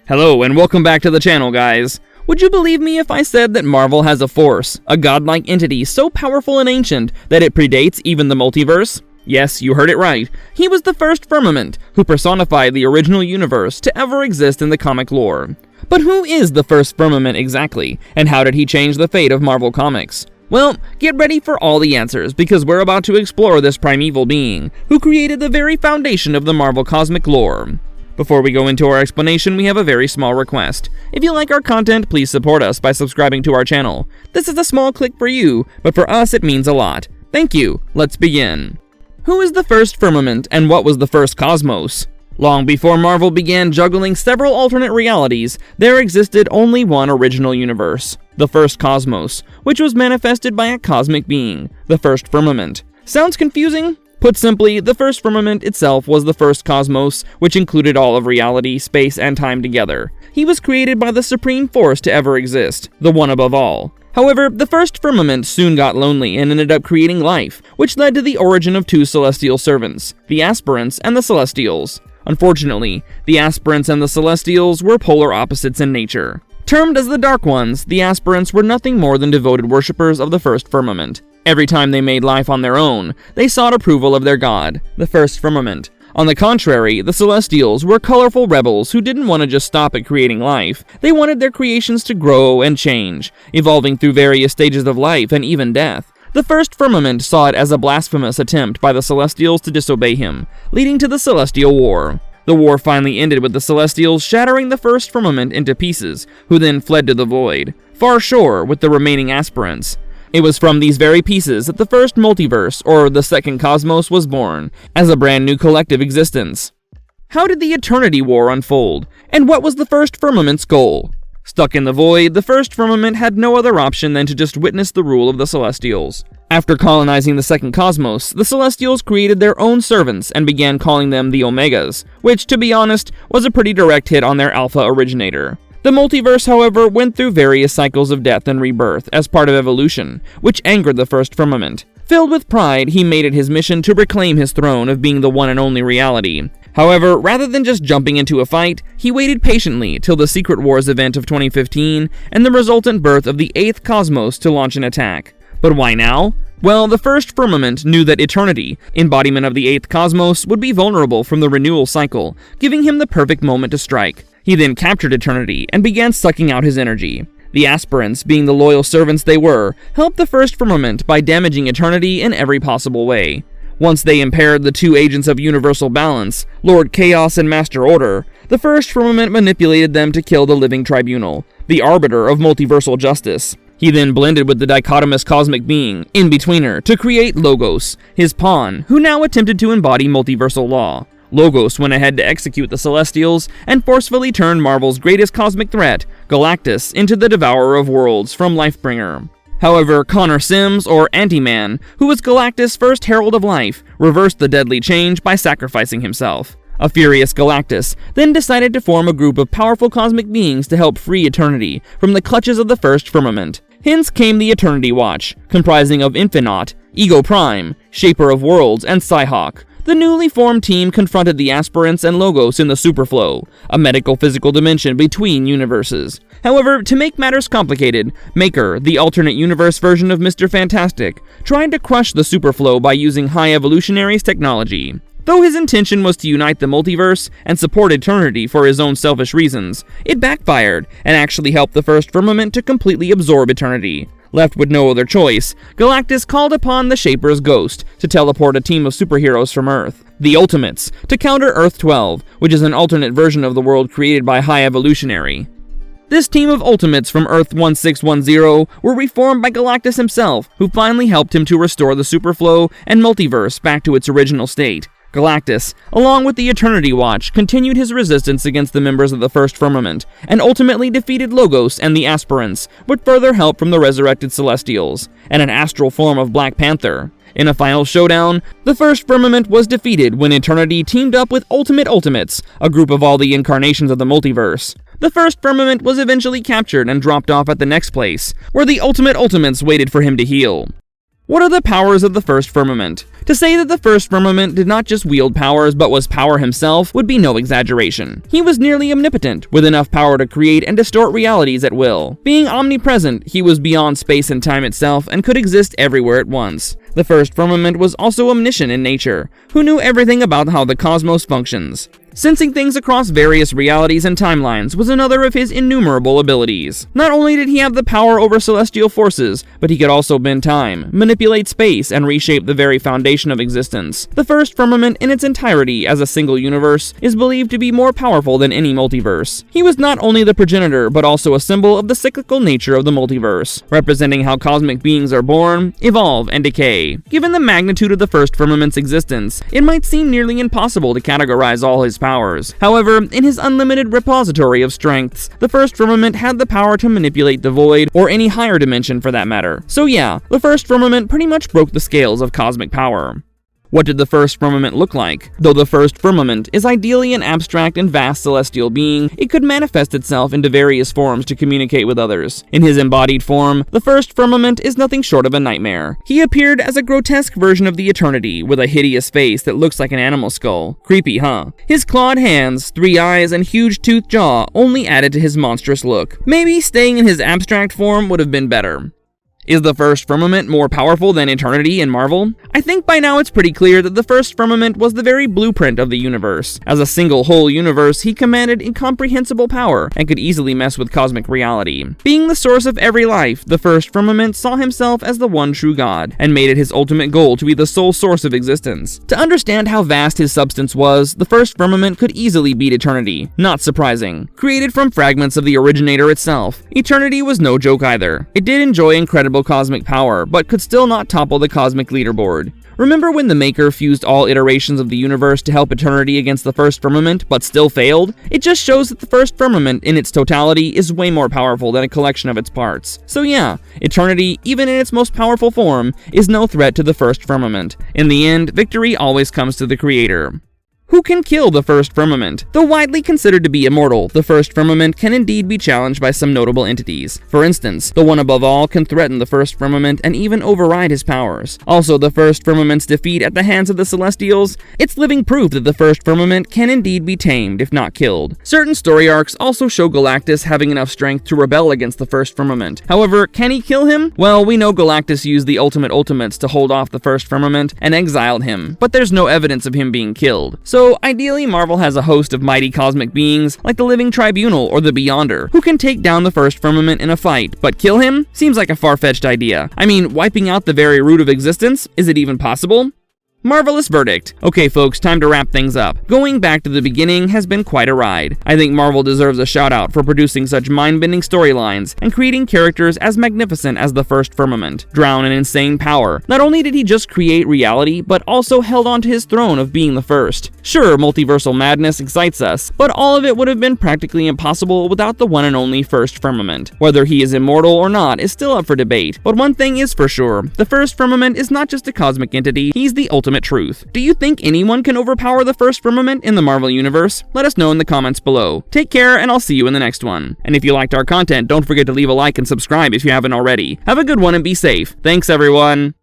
Hello and welcome back to the channel, guys. Would you believe me if I said that Marvel has a force, a godlike entity so powerful and ancient that it predates even the multiverse? Yes, you heard it right. He was the First Firmament, who personified the original universe to ever exist in the comic lore. But who is the First Firmament exactly, and how did he change the fate of Marvel Comics? Well, get ready for all the answers, because we're about to explore this primeval being, who created the very foundation of the Marvel cosmic lore. Before we go into our explanation, we have a very small request. If you like our content, please support us by subscribing to our channel. This is a small click for you, but for us it means a lot. Thank you. Let's begin. Who is the First Firmament, and what was the first cosmos? Long before Marvel began juggling several alternate realities, there existed only one original universe, the First Cosmos, which was manifested by a cosmic being, the First Firmament. Sounds confusing? Put simply, the First Firmament itself was the first cosmos, which included all of reality, space, and time together. He was created by the supreme force to ever exist, the one above all. However, the First Firmament soon got lonely and ended up creating life, which led to the origin of two celestial servants, the Aspirants and the Celestials. Unfortunately, the Aspirants and the Celestials were polar opposites in nature. Termed as the Dark Ones, the Aspirants were nothing more than devoted worshippers of the First Firmament. Every time they made life on their own, they sought approval of their god, the First Firmament. On the contrary, the Celestials were colorful rebels who didn't want to just stop at creating life. They wanted their creations to grow and change, evolving through various stages of life and even death. The First Firmament saw it as a blasphemous attempt by the Celestials to disobey him, leading to the Celestial War. The war finally ended with the Celestials shattering the First Firmament into pieces, who then fled to the void, far shore with the remaining Aspirants. It was from these very pieces that the first multiverse, or the second cosmos, was born, as a brand new collective existence. How did the Eternity War unfold, and what was the First Firmament's goal? Stuck in the void, the First Firmament had no other option than to just witness the rule of the Celestials. After colonizing the second cosmos, the Celestials created their own servants and began calling them the Omegas, which, to be honest, was a pretty direct hit on their Alpha originator. The multiverse, however, went through various cycles of death and rebirth as part of evolution, which angered the First Firmament. Filled with pride, he made it his mission to reclaim his throne of being the one and only reality. However, rather than just jumping into a fight, he waited patiently till the Secret Wars event of 2015 and the resultant birth of the 8th Cosmos to launch an attack. But why now? Well, the First Firmament knew that Eternity, embodiment of the 8th Cosmos, would be vulnerable from the renewal cycle, giving him the perfect moment to strike. He then captured Eternity and began sucking out his energy. The Aspirants, being the loyal servants they were, helped the First Firmament by damaging Eternity in every possible way. Once they impaired the two agents of universal balance, Lord Chaos and Master Order, the First Firmament manipulated them to kill the Living Tribunal, the arbiter of multiversal justice. He then blended with the dichotomous cosmic being, in-betweener, to create Logos, his pawn, who now attempted to embody multiversal law. Logos went ahead to execute the Celestials and forcefully turned Marvel's greatest cosmic threat, Galactus, into the Devourer of Worlds from Lifebringer. However, Connor Sims, or Anti-Man, who was Galactus' first Herald of Life, reversed the deadly change by sacrificing himself. A furious Galactus then decided to form a group of powerful cosmic beings to help free Eternity from the clutches of the First Firmament. Hence came the Eternity Watch, comprising of Infinite, Ego Prime, Shaper of Worlds, and Psyhawk. The newly formed team confronted the Aspirants and Logos in the Superflow, a medical-physical dimension between universes. However, to make matters complicated, Maker, the alternate universe version of Mr. Fantastic, tried to crush the Superflow by using High Evolutionary's technology. Though his intention was to unite the multiverse and support Eternity for his own selfish reasons, it backfired and actually helped the First Firmament to completely absorb Eternity. Left with no other choice, Galactus called upon the Shaper's ghost to teleport a team of superheroes from Earth, the Ultimates, to counter Earth-12, which is an alternate version of the world created by High Evolutionary. This team of Ultimates from Earth-1610 were reformed by Galactus himself, who finally helped him to restore the Superflow and Multiverse back to its original state. Galactus, along with the Eternity Watch, continued his resistance against the members of the First Firmament, and ultimately defeated Logos and the Aspirants, with further help from the resurrected Celestials, and an astral form of Black Panther. In a final showdown, the First Firmament was defeated when Eternity teamed up with Ultimate Ultimates, a group of all the incarnations of the multiverse. The First Firmament was eventually captured and dropped off at the next place, where the Ultimate Ultimates waited for him to heal. What are the powers of the First Firmament? To say that the First Firmament did not just wield powers but was power himself would be no exaggeration. He was nearly omnipotent, with enough power to create and distort realities at will. Being omnipresent, he was beyond space and time itself and could exist everywhere at once. The First Firmament was also omniscient in nature, who knew everything about how the cosmos functions. Sensing things across various realities and timelines was another of his innumerable abilities. Not only did he have the power over celestial forces, but he could also bend time, manipulate space, and reshape the very foundation of existence. The First Firmament in its entirety as a single universe is believed to be more powerful than any multiverse. He was not only the progenitor, but also a symbol of the cyclical nature of the multiverse, representing how cosmic beings are born, evolve, and decay. Given the magnitude of the First Firmament's existence, it might seem nearly impossible to categorize all his powers. However, in his unlimited repository of strengths, the First Firmament had the power to manipulate the void, or any higher dimension for that matter. So yeah, the First Firmament pretty much broke the scales of cosmic power. What did the First Firmament look like? Though the First Firmament is ideally an abstract and vast celestial being, it could manifest itself into various forms to communicate with others. In his embodied form, the First Firmament is nothing short of a nightmare. He appeared as a grotesque version of the Eternity, with a hideous face that looks like an animal skull. Creepy, huh? His clawed hands, 3 eyes, and huge toothed jaw only added to his monstrous look. Maybe staying in his abstract form would have been better. Is the First Firmament more powerful than Eternity in Marvel? I think by now it's pretty clear that the First Firmament was the very blueprint of the universe. As a single whole universe, he commanded incomprehensible power and could easily mess with cosmic reality. Being the source of every life, the First Firmament saw himself as the one true God, and made it his ultimate goal to be the sole source of existence. To understand how vast his substance was, the First Firmament could easily beat Eternity. Not surprising. Created from fragments of the originator itself, Eternity was no joke either. It did enjoy incredible cosmic power, but could still not topple the cosmic leaderboard. Remember when the Maker fused all iterations of the universe to help Eternity against the First Firmament, but still failed? It just shows that the First Firmament in its totality is way more powerful than a collection of its parts. So yeah, Eternity, even in its most powerful form, is no threat to the First Firmament. In the end, victory always comes to the Creator. Who can kill the First Firmament? Though widely considered to be immortal, the First Firmament can indeed be challenged by some notable entities. For instance, the One Above All can threaten the First Firmament and even override his powers. Also, the First Firmament's defeat at the hands of the Celestials, it's living proof that the First Firmament can indeed be tamed, if not killed. Certain story arcs also show Galactus having enough strength to rebel against the First Firmament. However, can he kill him? Well, we know Galactus used the Ultimate Ultimates to hold off the First Firmament and exiled him, but there's no evidence of him being killed. So, ideally, Marvel has a host of mighty cosmic beings, like the Living Tribunal or the Beyonder, who can take down the First Firmament in a fight, but kill him? Seems like a far-fetched idea. I mean, wiping out the very root of existence? Is it even possible? Marvelous verdict. Okay folks, time to wrap things up. Going back to the beginning has been quite a ride. I think Marvel deserves a shout out for producing such mind-bending storylines and creating characters as magnificent as the First Firmament. Drowned in insane power, not only did he just create reality, but also held on to his throne of being the first. Sure, multiversal madness excites us, but all of it would have been practically impossible without the one and only First Firmament. Whether he is immortal or not is still up for debate, but one thing is for sure, the First Firmament is not just a cosmic entity, he's the ultimate truth. Do you think anyone can overpower the First Firmament in the Marvel Universe? Let us know in the comments below. Take care, and I'll see you in the next one. And if you liked our content, don't forget to leave a like and subscribe if you haven't already. Have a good one and be safe. Thanks, everyone.